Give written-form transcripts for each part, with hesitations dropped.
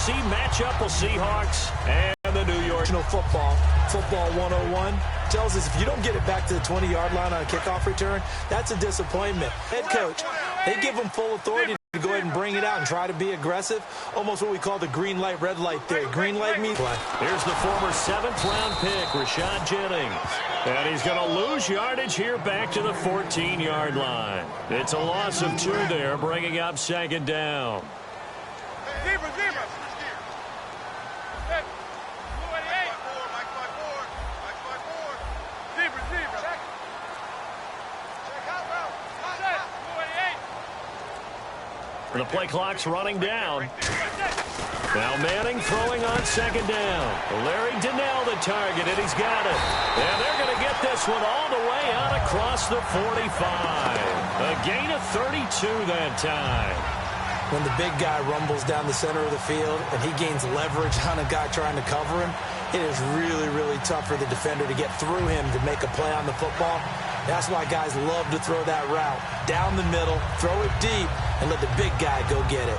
NFC matchup with Seahawks and the New York. Football 101 tells us if you don't get it back to the 20-yard line on a kickoff return, that's a disappointment. Head coach, they give them full authority to go ahead and bring it out and try to be aggressive. Almost what we call the green light, red light theory. Green light means play. Here's the former 7th-round pick, Rashad Jennings. And he's going to lose yardage here back to the 14-yard line. It's a loss of 2 there, bringing up 2nd down. The play clock's running down. Now Manning throwing on 2nd down. Larry Donnell the target, and he's got it. And they're going to get this one all the way out across the 45. A gain of 32 that time. When the big guy rumbles down the center of the field and he gains leverage on a guy trying to cover him, it is really, really tough for the defender to get through him to make a play on the football. That's why guys love to throw that route. Down the middle, throw it deep, and let the big guy go get it.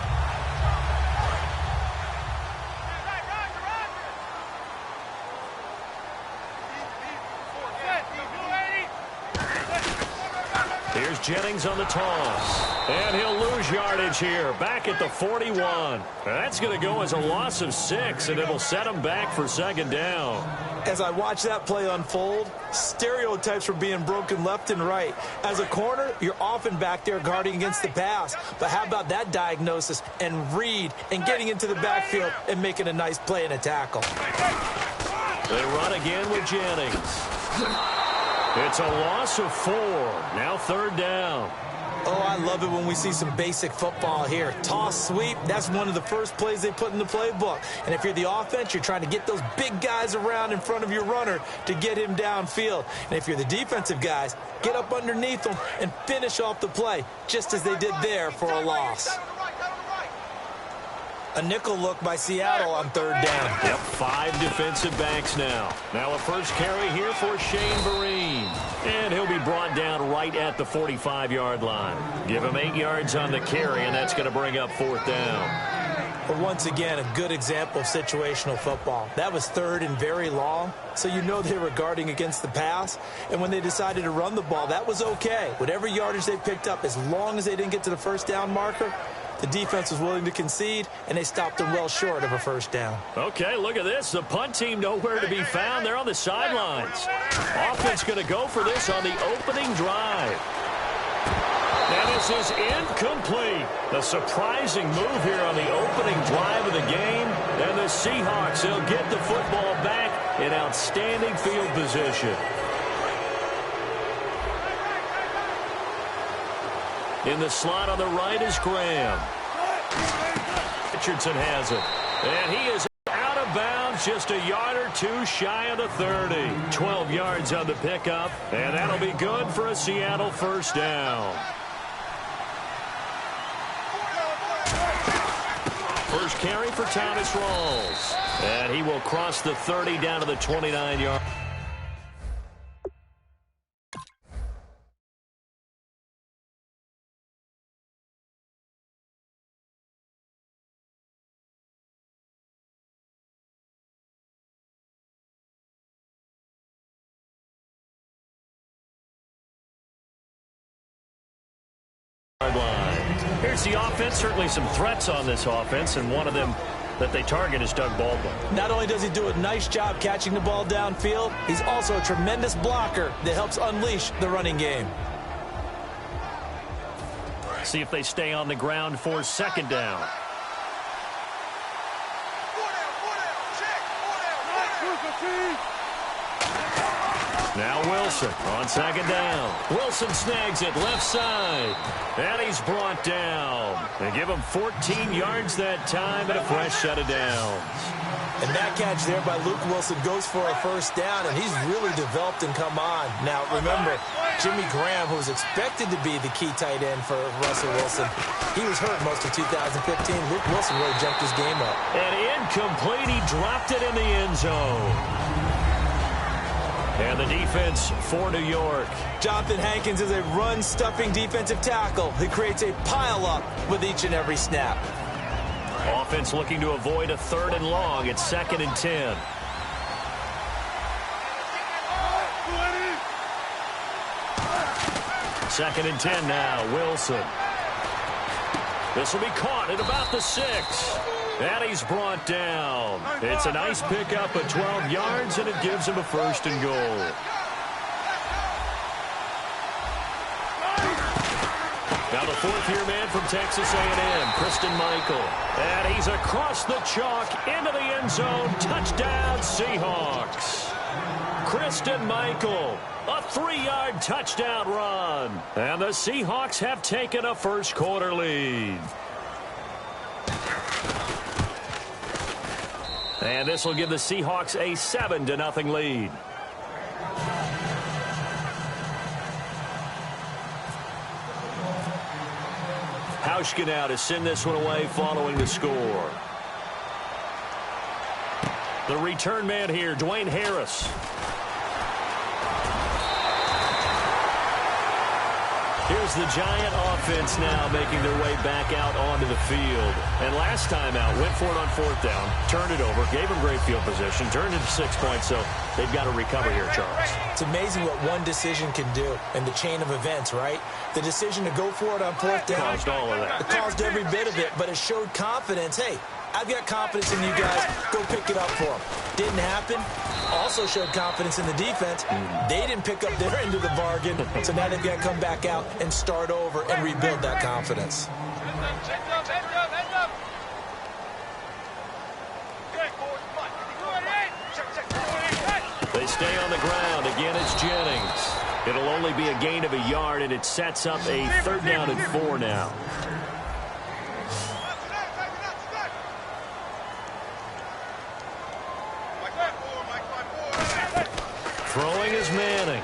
Here's Jennings on the toss. And he'll lose yardage here, back at the 41. That's going to go as a loss of 6, and it'll set him back for 2nd down. As I watch that play unfold, stereotypes were being broken left and right. As a corner, you're often back there guarding against the pass. But how about that diagnosis and read and getting into the backfield and making a nice play and a tackle? They run again with Jennings. It's a loss of 4. Now 3rd down. Oh, I love it when we see some basic football here. Toss, sweep, that's one of the first plays they put in the playbook. And if you're the offense, you're trying to get those big guys around in front of your runner to get him downfield. And if you're the defensive guys, get up underneath them and finish off the play, just as they did there for a loss. A nickel look by Seattle on 3rd down. Yep, 5 defensive backs now. Now a first carry here for Shane Vereen. And he'll be brought down right at the 45-yard line. Give him 8 yards on the carry, and that's going to bring up 4th down. But once again, a good example of situational football. That was 3rd and very long, so you know they were guarding against the pass. And when they decided to run the ball, that was okay. Whatever yardage they picked up, as long as they didn't get to the 1st down marker, the defense was willing to concede, and they stopped them well short of a 1st down. Okay, look at this. The punt team nowhere to be found. They're on the sidelines. Offense going to go for this on the opening drive. And this is incomplete. A surprising move here on the opening drive of the game. And the Seahawks, they'll get the football back in outstanding field position. In the slot on the right is Graham. Richardson has it. And he is out of bounds, just a yard or 2 shy of the 30. 12 yards on the pickup, and that'll be good for a Seattle 1st down. First carry for Thomas Rawls. And he will cross the 30 down to the 29-yard. Here's the offense. Certainly some threats on this offense, and one of them that they target is Doug Baldwin. Not only does he do a nice job catching the ball downfield, he's also a tremendous blocker that helps unleash the running game. See if they stay on the ground for 2nd down. Now Wilson on 2nd down. Wilson snags it left side. And he's brought down. They give him 14 yards that time and a fresh set of downs. And that catch there by Luke Wilson goes for a 1st down, and he's really developed and come on. Now, remember, Jimmy Graham, who was expected to be the key tight end for Russell Wilson, he was hurt most of 2015. Luke Wilson really jumped his game up. And incomplete. He dropped it in the end zone. And the defense for New York. Jonathan Hankins is a run-stuffing defensive tackle who creates a pile-up with each and every snap. Offense looking to avoid a 3rd and long. It's 2nd and 10. Second and 10 now. Wilson. This will be caught at about the 6. And he's brought down. It's a nice pickup at 12 yards, and it gives him a 1st and goal. Now the 4th-year man from Texas A&M, Christine Michael. And he's across the chalk into the end zone. Touchdown, Seahawks. Christine Michael, a 3-yard touchdown run. And the Seahawks have taken a first-quarter lead. And this will give the Seahawks a 7-0 lead. Hauschka now to send this one away following the score. The return man here, Dwayne Harris. Here's the Giant offense now making their way back out onto the field. And last time out, went for it on 4th down, turned it over, gave them great field position, turned it to 6 points, so they've got to recover here, Charles. It's amazing what one decision can do in the chain of events, right? The decision to go for it on 4th down. Caused all of that. It caused every bit of it, but it showed confidence. Hey, I've got confidence in you guys. Go pick it up for them. Didn't happen. Also showed confidence in the defense. They didn't pick up their end of the bargain, so now they've got to come back out and start over and rebuild that confidence. They stay on the ground. Again, it's Jennings. It'll only be a gain of a yard, and it sets up a 3rd down and 4 now. Throwing is Manning.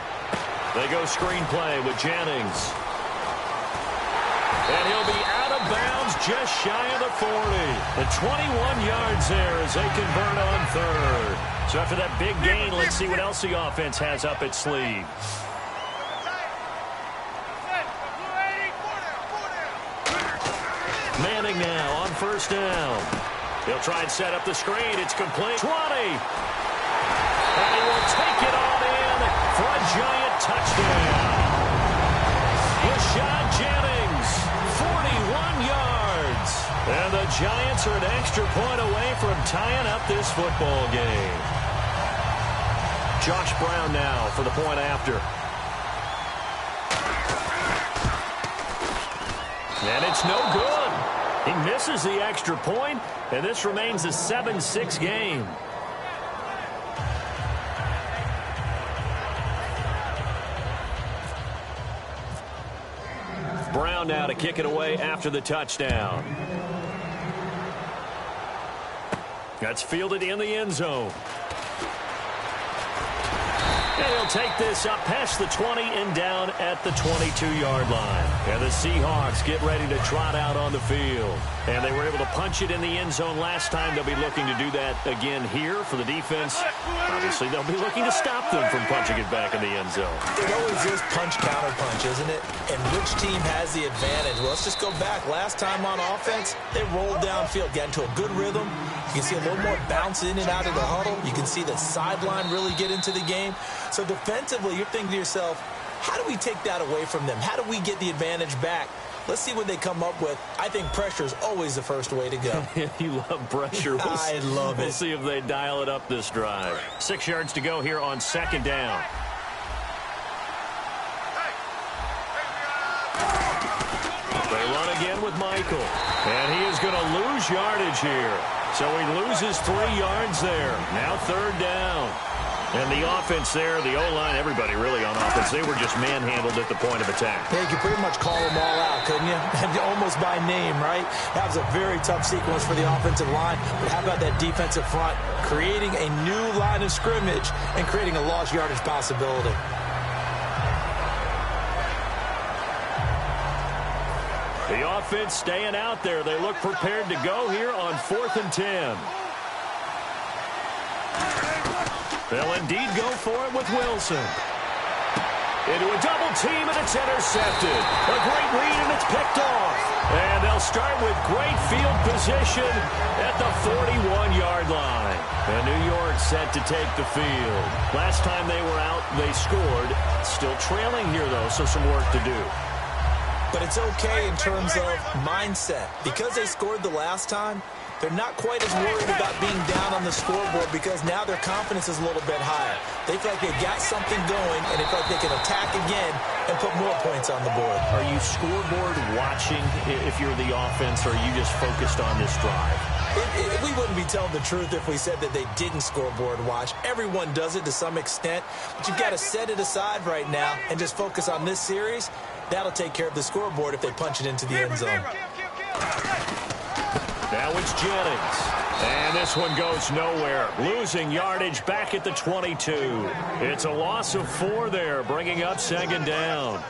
They go screenplay with Jennings. And he'll be out of bounds just shy of the 40. And 21 yards there as they convert on 3rd. So after that big gain, let's see what else the offense has up its sleeve. Manning now on 1st down. He'll try and set up the screen. It's complete. 20. And he will take it on in for a Giant touchdown. Rashad Jennings, 41 yards. And the Giants are an extra point away from tying up this football game. Josh Brown now for the point after. And it's no good. He misses the extra point, and this remains a 7-6 game. Brown now to kick it away after the touchdown. That's fielded in the end zone. And he'll take this up past the 20 and down at the 22-yard line. And the Seahawks get ready to trot out on the field. And they were able to punch it in the end zone last time. They'll be looking to do that again here for the defense. Obviously, they'll be looking to stop them from punching it back in the end zone. It always is punch-counter-punch, isn't it? And which team has the advantage? Well, let's just go back. Last time on offense, they rolled downfield, got into a good rhythm. You can see a little more bounce in and out of the huddle. You can see the sideline really get into the game. So defensively, you're thinking to yourself, how do we take that away from them? How do we get the advantage back? Let's see what they come up with. I think pressure is always the first way to go. You love pressure. I love it. We'll see if they dial it up this drive. 6 yards to go here on 2nd down. They run again with Michael. And he is going to lose yardage here. So he loses 3 yards there. Now 3rd down. And the offense there, the O-line, everybody really on offense, they were just manhandled at the point of attack. Yeah, you could pretty much call them all out, couldn't you? Almost by name, right? That was a very tough sequence for the offensive line. But how about that defensive front? Creating a new line of scrimmage and creating a lost yardage possibility. The offense staying out there. They look prepared to go here on 4th and 10. They'll indeed go for it with Wilson. Into a double team, and it's intercepted. A great read, and it's picked off. And they'll start with great field position at the 41-yard line. And New York set to take the field. Last time they were out, they scored. Still trailing here, though, so some work to do. But it's okay in terms of mindset. Because they scored the last time, they're not quite as worried about being down on the scoreboard because now their confidence is a little bit higher. They feel like they've got something going, and they feel like they can attack again and put more points on the board. Are you scoreboard watching if you're the offense, or are you just focused on this drive? We wouldn't be telling the truth if we said that they didn't scoreboard watch. Everyone does it to some extent, but you've got to set it aside right now and just focus on this series. That'll take care of the scoreboard if they punch it into the end zone. Now it's Jennings. And this one goes nowhere. Losing yardage back at the 22. It's a loss of 4 there, bringing up second down.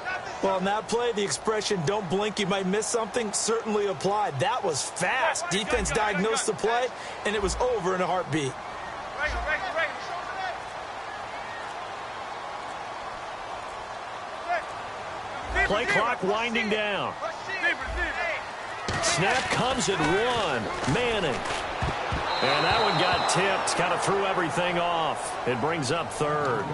Well, in that play, the expression, don't blink, you might miss something, certainly applied. That was fast. Defense diagnosed the play, and it was over in a heartbeat. Play clock winding down. Snap comes at 1. Manning. And that one got tipped. Kind of threw everything off. It brings up third.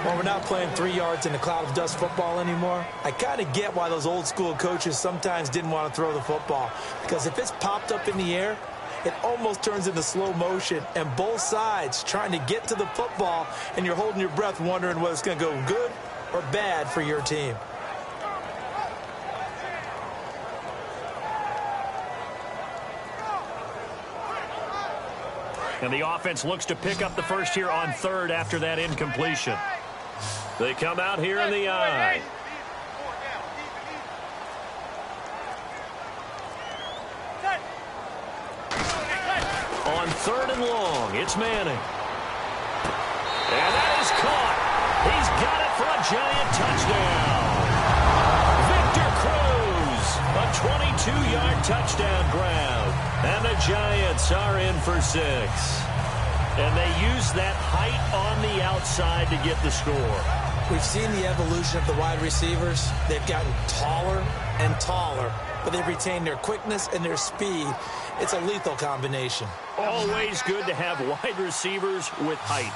Well, we're not playing 3 yards in a cloud of dust football anymore. I kind of get why those old school coaches sometimes didn't want to throw the football. Because if it's popped up in the air, it almost turns into slow motion. And both sides trying to get to the football, and you're holding your breath wondering whether it's going to go good or bad for your team. And the offense looks to pick up the first here on third after that incompletion. They come out here in the eye. On third and long, it's Manning. And that is caught. He's got it for a giant touchdown. Victor Cruz, a 22-yard touchdown grab. And the Giants are in for 6. And they use that height on the outside to get the score. We've seen the evolution of the wide receivers. They've gotten taller and taller, but they've retained their quickness and their speed. It's a lethal combination. Always good to have wide receivers with height.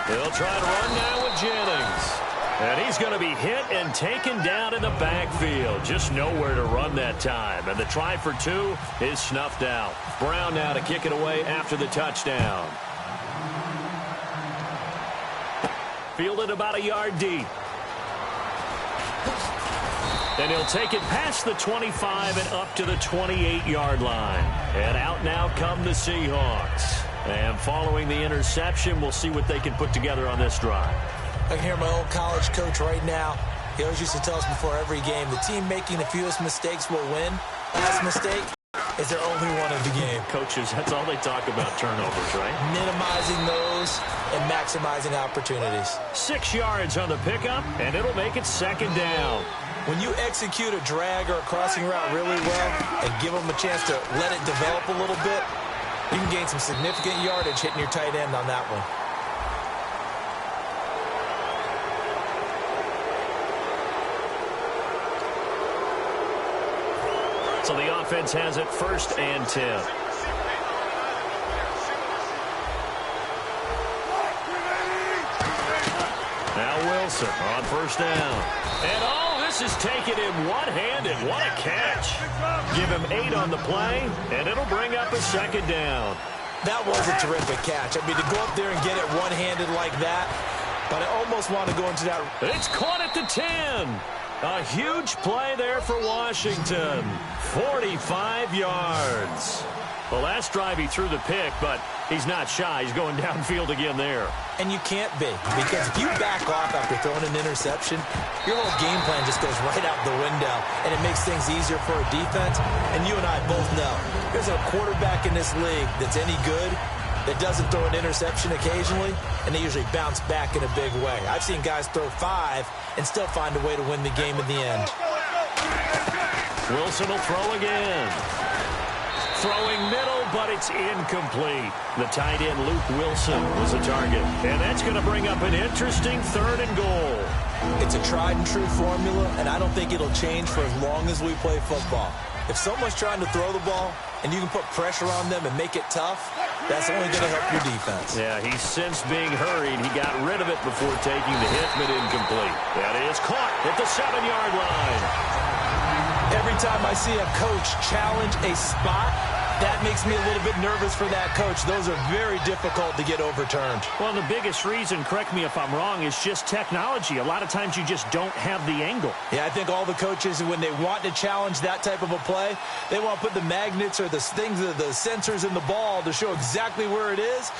They'll try to run now with Jennings. And he's going to be hit and taken down in the backfield. Just nowhere to run that time. And the try for 2 is snuffed out. Brown now to kick it away after the touchdown. Fielded about a yard deep. And he'll take it past the 25 and up to the 28-yard line. And out now come the Seahawks. And following the interception, we'll see what they can put together on this drive. I can hear my old college coach right now. He always used to tell us before every game, the team making the fewest mistakes will win. Last mistake is their only one of the game. Coaches, that's all they talk about, turnovers, right? Minimizing those and maximizing opportunities. 6 yards on the pickup, and it'll make it second down. When you execute a drag or a crossing route really well and give them a chance to let it develop a little bit, you can gain some significant yardage hitting your tight end on that one. So the offense has it 1st and 10. Now Wilson on 1st down. And this is taken in one-handed. What a catch. Give him 8 on the play, and it'll bring up a second down. That was a terrific catch. I mean, to go up there and get it one-handed like that, but I almost want to go into that. It's caught at the 10. A huge play there for Washington. 45 yards. Well, last drive he threw the pick, but he's not shy. He's going downfield again there. And you can't be, because if you back off after throwing an interception, your whole game plan just goes right out the window, and it makes things easier for a defense. And you and I both know there's a quarterback in this league that's any good that doesn't throw an interception occasionally, and they usually bounce back in a big way. I've seen guys throw 5 and still find a way to win the game in the end. Wilson will throw again. Throwing middle, but it's incomplete. The tight end, Luke Wilson, was the target. And that's going to bring up an interesting 3rd and goal. It's a tried-and-true formula, and I don't think it'll change for as long as we play football. If someone's trying to throw the ball and you can put pressure on them and make it tough, that's only going to help your defense. Yeah, he's since being hurried. He got rid of it before taking the hit, but incomplete. That is caught at the 7-yard line. Every time I see a coach challenge a spot, that makes me a little bit nervous for that coach. Those are very difficult to get overturned. Well, the biggest reason, correct me if I'm wrong, is just technology. A lot of times you just don't have the angle. Yeah, I think all the coaches, when they want to challenge that type of a play, they want to put the magnets or the things, the sensors in the ball to show exactly where it is.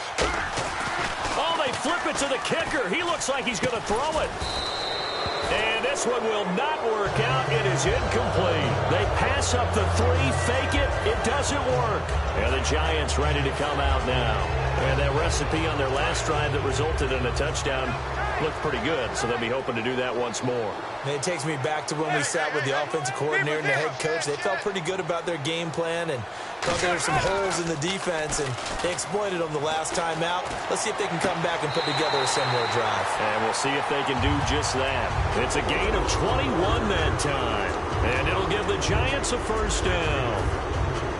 Oh, they flip it to the kicker. He looks like he's going to throw it. And this one will not work out. It is incomplete. They pass up the 3, fake it. It doesn't work. And the Giants ready to come out now. And that recipe on their last drive that resulted in a touchdown looked pretty good, so they'll be hoping to do that once more. And it takes me back to when we sat with the offensive coordinator and the head coach. They felt pretty good about their game plan and thought there were some holes in the defense, and they exploited them the last time out. Let's see if they can come back and put together a similar drive. And we'll see if they can do just that. It's a gain of 21 that time, and it'll give the Giants a 1st down.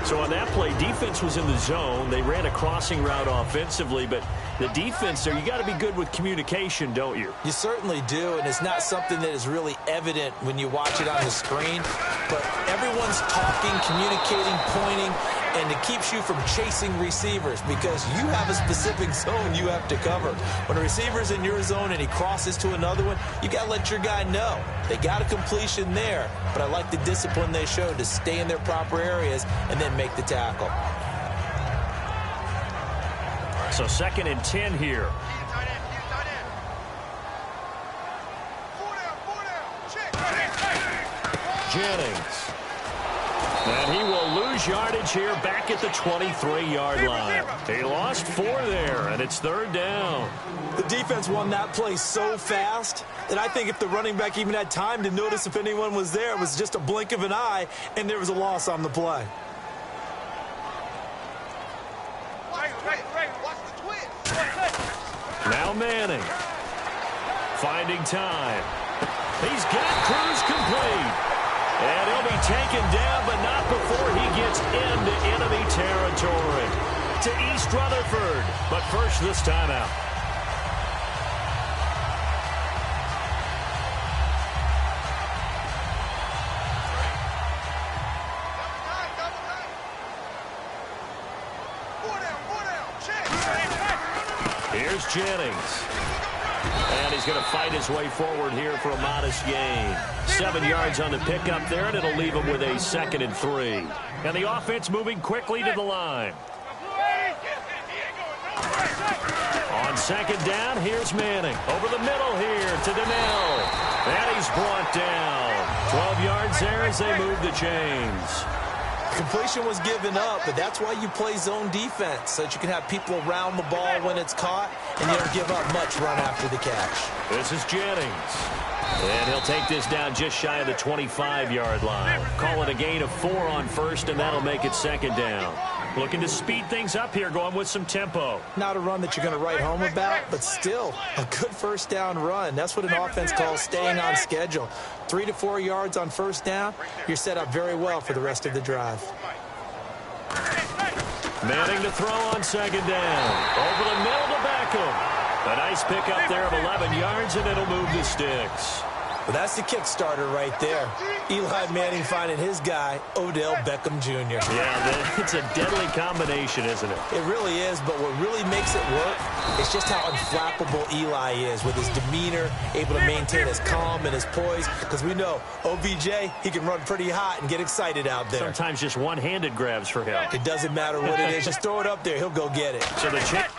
So on that play, defense was in the zone. They ran a crossing route offensively, but the defense there, you got to be good with communication, don't you? You certainly do, and it's not something that is really evident when you watch it on the screen, but everyone's talking, communicating, pointing, and it keeps you from chasing receivers because you have a specific zone you have to cover. When a receiver's in your zone and he crosses to another one, you got to let your guy know. They got a completion there, but I like the discipline they showed to stay in their proper areas and then make the tackle. So 2nd and 10 here. Jennings. And he will lose yardage here back at the 23-yard line. He lost 4 there, and it's 3rd down. The defense won that play so fast that I think if the running back even had time to notice if anyone was there, it was just a blink of an eye, and there was a loss on the play. Now Manning. Finding time. He's got Cruz complete. And he'll be taken down, but not before he gets into enemy territory. To East Rutherford, but first this time out. Here's Jennings. And he's going to fight his way forward here for a modest gain. 7 yards on the pickup there, and it'll leave him with a 2nd and 3. And the offense moving quickly to the line. On 2nd down, here's Manning. Over the middle here to Donnell. And he's brought down. 12 yards there as they move the chains. Completion was given up, but that's why you play zone defense, so that you can have people around the ball when it's caught, and you don't give up much run after the catch. This is Jennings. And he'll take this down just shy of the 25-yard line. Call it a gain of 4 on 1st, and that'll make it 2nd down. Looking to speed things up here, going with some tempo. Not a run that you're going to write home about, but still a good 1st down run. That's what an offense calls staying on schedule. 3 to 4 yards on 1st down, you're set up very well for the rest of the drive. Manning to throw on 2nd down. Over the middle to Beckham. A nice pickup there of 11 yards, and it'll move the sticks. Well, that's the kick starter right there. Eli Manning finding his guy, Odell Beckham Jr. Yeah, it's a deadly combination, isn't it? It really is, but what really makes it work is just how unflappable Eli is with his demeanor, able to maintain his calm and his poise, because we know OBJ, he can run pretty hot and get excited out there. Sometimes just one-handed grabs for him. It doesn't matter what it is. Just throw it up there. He'll go get it. So the check.